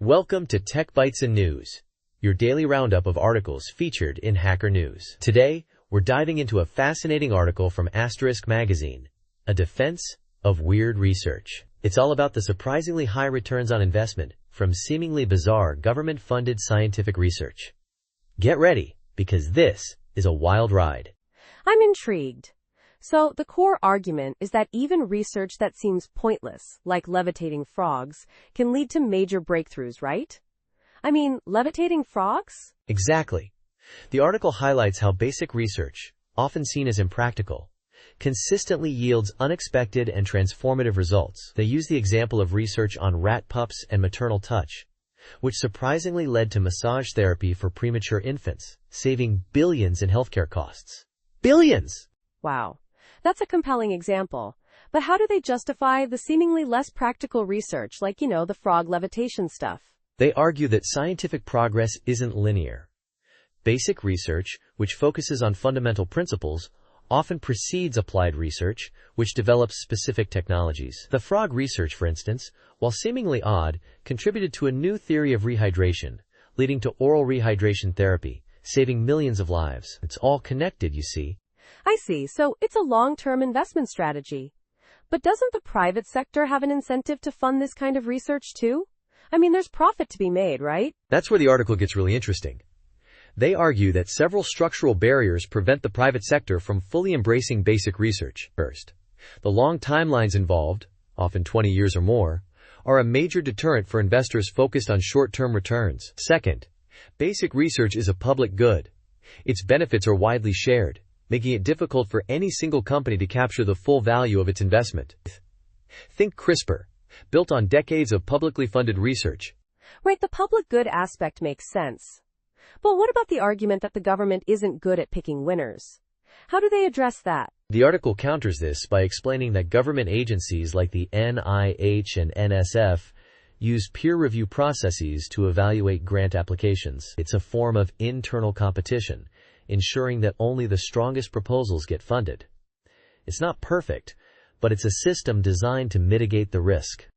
Welcome to Tech Bytes and News, your daily roundup of articles featured in Hacker News. Today, we're diving into a fascinating article from Asterisk Magazine, A Defense of Weird Research. It's all about the surprisingly high returns on investment from seemingly bizarre government-funded scientific research. Get ready, because this is a wild ride. I'm intrigued. So, the core argument is that even research that seems pointless, like levitating frogs, can lead to major breakthroughs, right? I mean, levitating frogs? Exactly. The article highlights how basic research, often seen as impractical, consistently yields unexpected and transformative results. They use the example of research on rat pups and maternal touch, which surprisingly led to massage therapy for premature infants, saving billions in healthcare costs. Billions! Wow. That's a compelling example. But how do they justify the seemingly less practical research, like, the frog levitation stuff? They argue that scientific progress isn't linear. Basic research, which focuses on fundamental principles, often precedes applied research, which develops specific technologies. The frog research, for instance, while seemingly odd, contributed to a new theory of rehydration, leading to oral rehydration therapy, saving millions of lives. It's all connected, you see. I see. So it's a long-term investment strategy. But doesn't the private sector have an incentive to fund this kind of research too? I mean, there's profit to be made, right? That's where the article gets really interesting. They argue that several structural barriers prevent the private sector from fully embracing basic research. First, the long timelines involved, often 20 years or more, are a major deterrent for investors focused on short-term returns. Second, basic research is a public good. Its benefits are widely shared, making it difficult for any single company to capture the full value of its investment. Think CRISPR, built on decades of publicly funded research. Right, the public good aspect makes sense. But what about the argument that the government isn't good at picking winners? How do they address that? The article counters this by explaining that government agencies like the NIH and NSF use peer review processes to evaluate grant applications. It's a form of internal competition, ensuring that only the strongest proposals get funded. It's not perfect, but it's a system designed to mitigate the risk.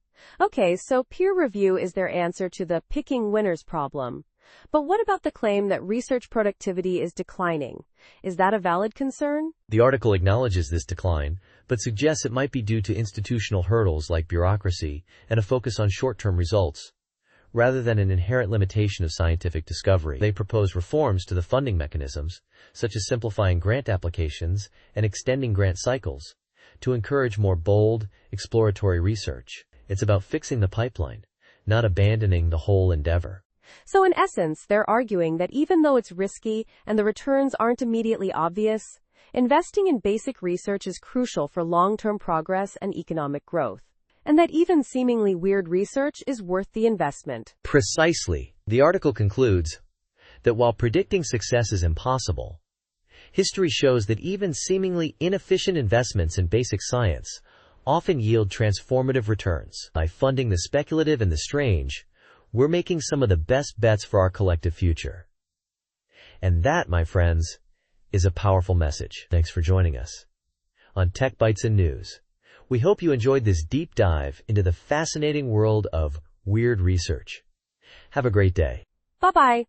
Okay, so peer review is their answer to the picking winners problem. But what about the claim that research productivity is declining? Is that a valid concern? The article acknowledges this decline, but suggests it might be due to institutional hurdles like bureaucracy and a focus on short-term results, rather than an inherent limitation of scientific discovery. They propose reforms to the funding mechanisms, such as simplifying grant applications and extending grant cycles, to encourage more bold, exploratory research. It's about fixing the pipeline, not abandoning the whole endeavor. So in essence, they're arguing that even though it's risky and the returns aren't immediately obvious, investing in basic research is crucial for long-term progress and economic growth. And that even seemingly weird research is worth the investment. Precisely. The article concludes that while predicting success is impossible, history shows that even seemingly inefficient investments in basic science often yield transformative returns. By funding the speculative and the strange, we're making some of the best bets for our collective future. And that, my friends, is a powerful message. Thanks for joining us on Tech Bytes and News. We hope you enjoyed this deep dive into the fascinating world of weird research. Have a great day. Bye-bye.